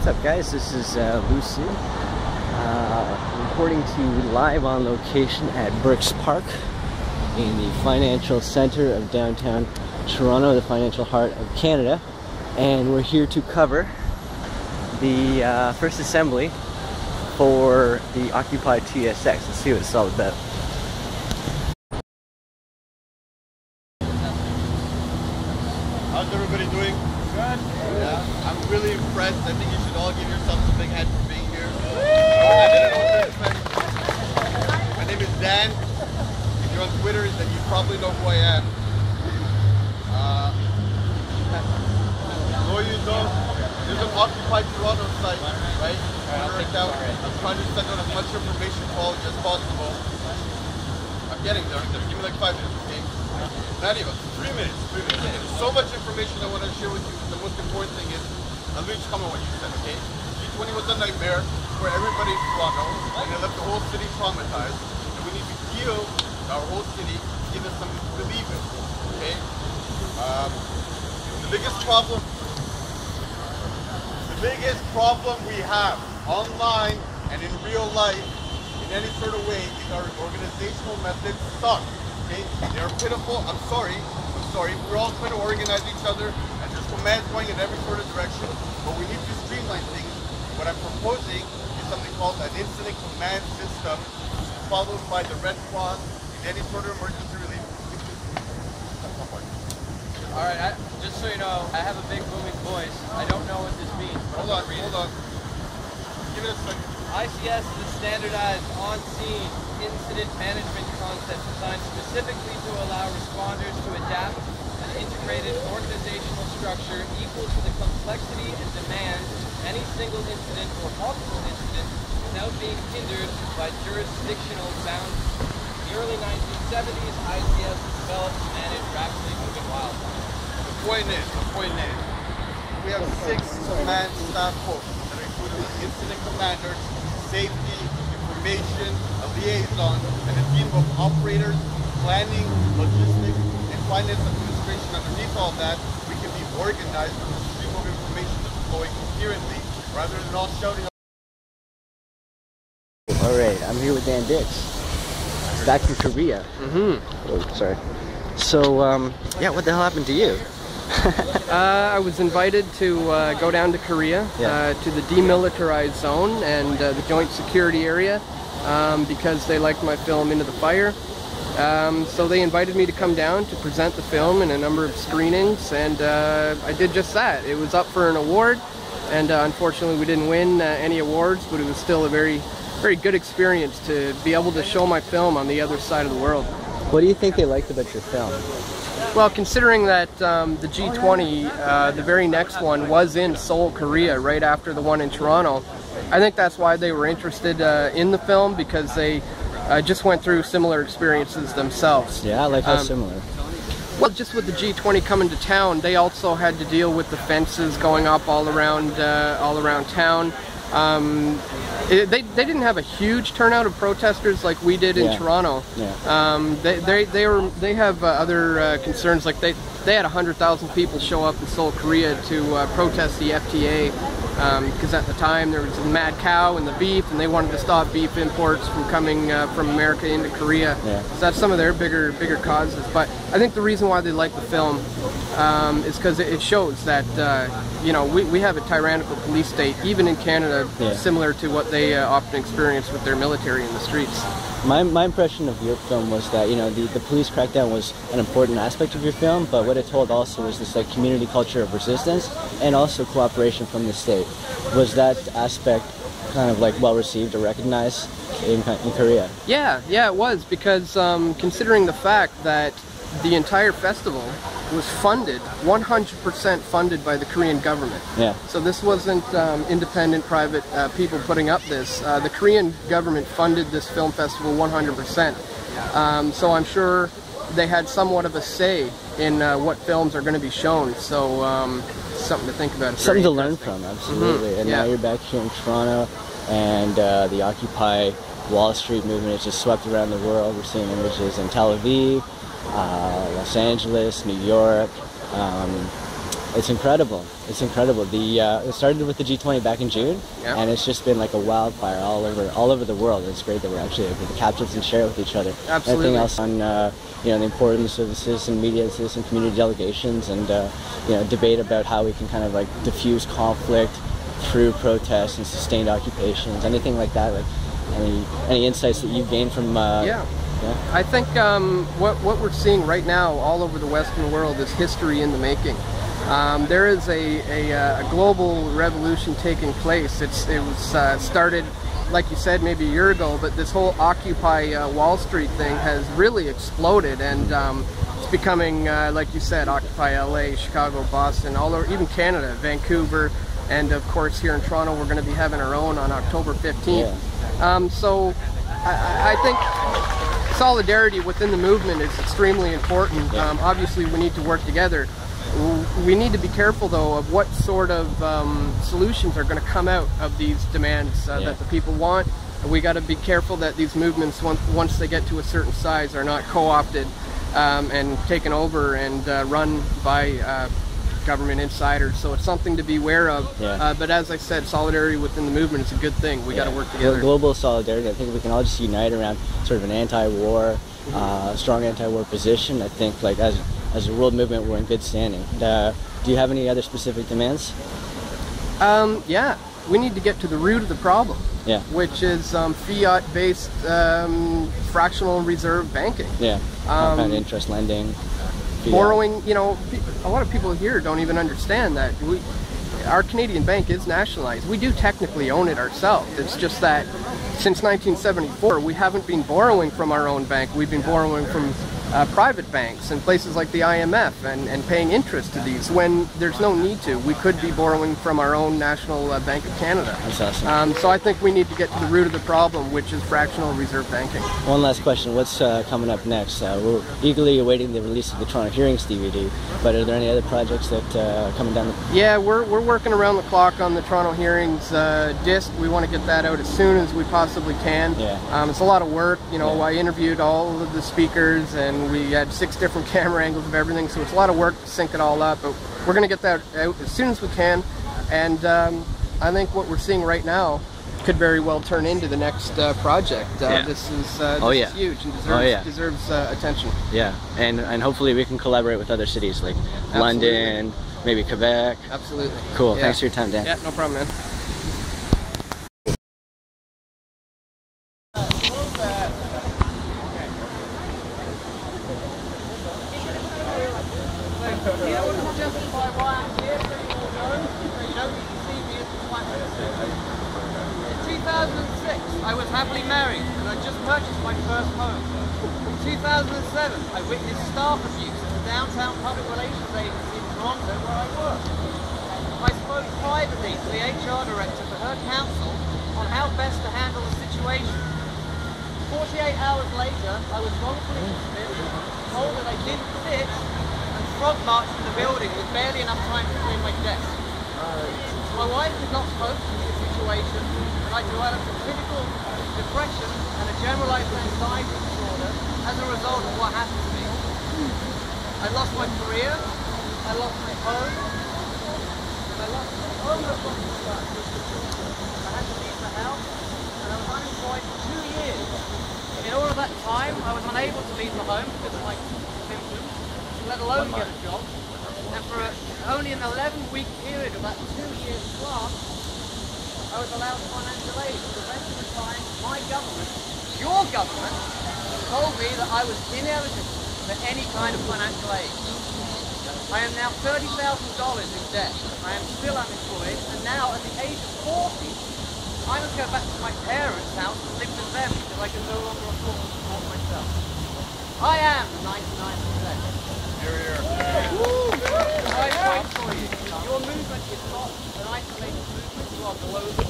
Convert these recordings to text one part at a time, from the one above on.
up, guys? This is Lucid, reporting to you live on location at Brooks Park in the financial center of downtown Toronto, the financial heart of Canada. And we're here to cover the first assembly for the Occupy TSX. Let's see what it's all about. How's everybody doing? Good. Yeah, I'm really impressed. I think you should all give yourselves a big hand for being here. My name is Dan. If you're on Twitter, then you probably know who I am. No, you don't. There's an Occupy Toronto site, right? I'm trying to send out as much information quality as possible. I'm getting there. Give me like 5 minutes, okay? Not even. 3 minutes. There's so much information I want to share with you. The most important thing is, I'll just come on what you said, okay? G20 was a nightmare for everybody in Toronto, and it left the whole city traumatized. And we need to heal our whole city, give us something to believe in, okay? The biggest problem we have online and in real life, in any sort of way, is our organizational methods suck. Okay? They're pitiful. I'm sorry. We're all trying to organize each other, and there's commands going in every sort of direction, but we need to streamline things. What I'm proposing is something called an incident command system, followed by the Red Cross in any sort of emergency relief. All right, just so you know, I have a big booming voice. I don't know what this means. Hold on. Give it a second. ICS is a standardized on-scene incident management concept designed specifically to allow responders to adapt an integrated organizational structure equal to the complexity and demands of any single incident or multiple incidents without being hindered by jurisdictional boundaries. In the early 1970s, ICS was developed to manage rapidly moving wildfires. The point is, we have 6 command staff posts that are including incident commanders, safety, information, a liaison, and a team of operators, planning, logistics, and finance administration. Underneath all that, we can be organized with a stream of information that's flowing coherently, rather than all shouting. All right, I'm here with Dan Dix, back from Korea. Oh, sorry. So, yeah, what the hell happened to you? I was invited to go down to Korea, to the demilitarized zone and the joint security area because they liked my film Into the Fire. So they invited me to come down to present the film in a number of screenings, and I did just that. It was up for an award, and unfortunately we didn't win any awards, but it was still a very, very good experience to be able to show my film on the other side of the world. What do you think they liked about your film? Well, considering that the G20, the very next one, was in Seoul, Korea, right after the one in Toronto, I think that's why they were interested in the film, because they just went through similar experiences themselves. Yeah, like how similar? Well, just with the G20 coming to town, they also had to deal with the fences going up all around town. They didn't have a huge turnout of protesters like we did in Toronto. They have other concerns, like they had 100,000 people show up in Seoul, Korea to protest the FTA because at the time there was the mad cow and the beef, and they wanted to stop beef imports from coming from America into Korea. So that's some of their bigger causes. But I think the reason why they like the film is because it shows that you know, we have a tyrannical police state, even in Canada, similar to what they often experience with their military in the streets. My impression of your film was that, you know, the police crackdown was an important aspect of your film, but what it told also was this like community culture of resistance and also cooperation from the state. Was that aspect kind of like well received or recognized in Korea? Yeah, it was, because considering the fact that the entire festival was funded, 100% funded by the Korean government. So this wasn't independent private people putting up this. The Korean government funded this film festival 100%. So I'm sure they had somewhat of a say in what films are going to be shown. So something to think about. Something to learn from, absolutely. And now you're back here in Toronto, and the Occupy Wall Street movement is just swept around the world. We're seeing images in Tel Aviv, Los Angeles, New York, It's incredible. It's incredible. It started with the G20 back in June, and it's just been like a wildfire all over the world. It's great that we're actually able to capture this and share it with each other. Absolutely. Anything else on you know, the importance of the citizen media, citizen community delegations, and you know, debate about how we can kind of like diffuse conflict through protests and sustained occupations, anything like that? Like any insights that you've gained from? Yeah. I think what we're seeing right now all over the Western world is history in the making. There is a global revolution taking place. It was started, like you said, maybe a year ago, but this whole Occupy Wall Street thing has really exploded, and it's becoming, like you said, Occupy LA, Chicago, Boston, all over, even Canada, Vancouver, and of course here in Toronto we're going to be having our own on October 15th. So I think solidarity within the movement is extremely important. Obviously we need to work together. We need to be careful though of what sort of solutions are going to come out of these demands that the people want. We got to be careful that these movements, once they get to a certain size, are not co-opted and taken over and run by government insiders. So it's something to be aware of. But as I said, solidarity within the movement is a good thing. We got to work together. Global solidarity. I think we can all just unite around sort of an anti-war, strong anti-war position. I think like as a world movement, we're in good standing. Do you have any other specific demands? Yeah, we need to get to the root of the problem, which is fiat-based fractional reserve banking. Compound interest lending. Fiat. Borrowing, you know, a lot of people here don't even understand that our Canadian bank is nationalized. We do technically own it ourselves. It's just that since 1974, we haven't been borrowing from our own bank. We've been borrowing from private banks and places like the IMF and paying interest to these when there's no need to. We could be borrowing from our own National Bank of Canada. That's awesome. So I think we need to get to the root of the problem, which is fractional reserve banking. One last question. What's coming up next? We're eagerly awaiting the release of the Toronto Hearings DVD, but are there any other projects that are coming down the... Yeah, we're working around the clock on the Toronto Hearings disc. We want to get that out as soon as we possibly can. It's a lot of work. You know, I interviewed all of the speakers and we had 6 different camera angles of everything, so it's a lot of work to sync it all up, but we're going to get that out as soon as we can. And I think what we're seeing right now could very well turn into the next project. This is huge and deserves attention. And hopefully we can collaborate with other cities like London, maybe Quebec. Absolutely. Cool. Thanks for your time, Dan. Yeah, no problem, man. I was happily married and I just purchased my first home. In 2007, I witnessed staff abuse at the downtown public relations agency in Toronto where I work. I spoke privately to the HR director for her counsel on how best to handle the situation. 48 hours later, I was wrongfully dismissed, told that I didn't fit, and frog marched from the building with barely enough time to clean my desk. My wife could not cope with the situation, and I developed a clinical depression and a generalized anxiety disorder as a result of what happened to me. I lost my career, I lost my home, and I lost almost lost my son. I had to leave the house, and I was unemployed for 2 years. In all of that time, I was unable to leave the home because of my symptoms, let alone get a job. And for only an 11-week period of that 2 years plus, I was allowed financial aid. For the rest of the time, my government, your government, told me that I was ineligible for any kind of financial aid. I am now $30,000 in debt. I am still unemployed, and now at the age of 40, I must go back to my parents' house and live with them because I can no longer afford to support myself. I am the 99%. I fight for you. Your movement is not an isolated movement, you are global.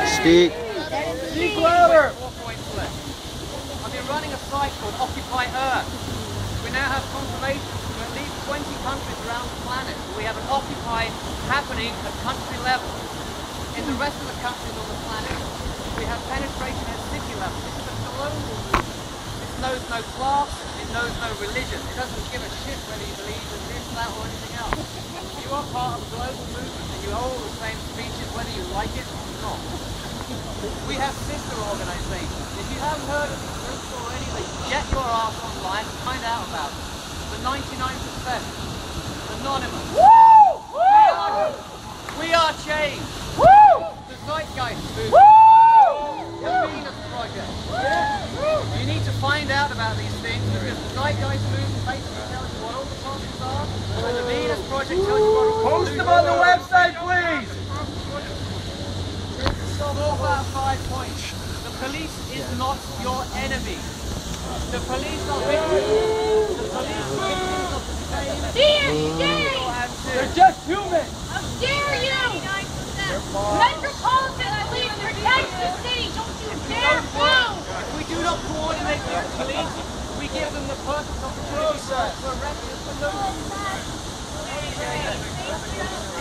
Speak. Speak louder! 4 points left. I've been running a site called Occupy Earth. We now have confirmation from at least 20 countries around the planet that we have an Occupy happening at country level. In the rest of the countries on the planet, we have penetration at city level. This is a global movement. knows no class, it knows no religion. It doesn't give a shit whether you believe in this, that, or anything else. You are part of a global movement and you hold the same speeches whether you like it or not. We have sister organizations. If you haven't heard of these groups already, then get your ass online and find out about them. The 99%. Anonymous. Woo! WeAreChange. Woo! The Zeitgeist movement. Woo! The Venus Project. You need to find out about these things because the Zeitgeist movement basically tells you what all the topics are, and the Venus Project tells you what all the Post them on the website, please! 4 out of 5 points. The police is not your enemy. The police are victims. The police are victims of the same. They're just human! How dare you! Metropolitan Police protect the city! Don't you dare move! If we do not coordinate with the police, we give them the perfect opportunity to arrest us for no reason.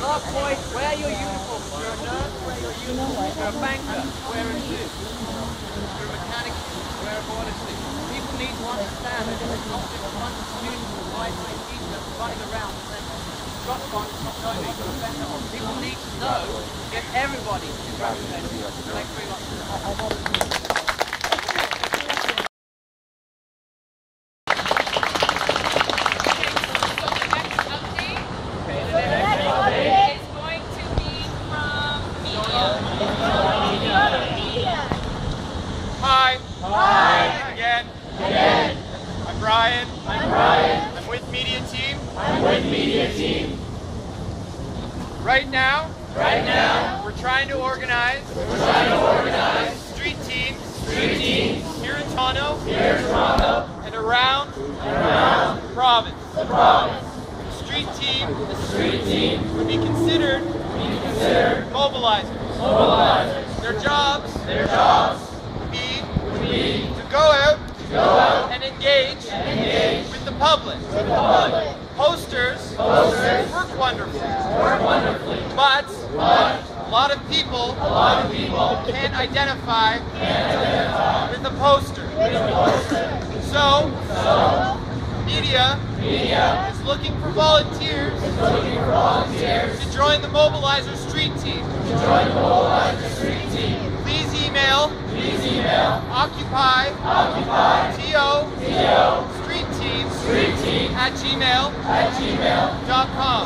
Last point, wear your uniform. If you're a nurse, wear your uniform. If you're a banker, wear a suit. If you're a mechanic, wear a border suit. People need to understand that it's not just a bunch of students with high-high t-shirts running around saying, stop going, stop going, make an offender. People need to know that everybody is represented. Thanks very much. Right now, we're trying to organize street teams here in Toronto, and around the province. The street team would be considered mobilizers. Their jobs would be to go out and engage with the public. Posters work wonderfully, but a lot of people can't identify with the poster. So, media is looking for volunteers to join the mobilizer street team. Please email occupy TO street team at gmail.com.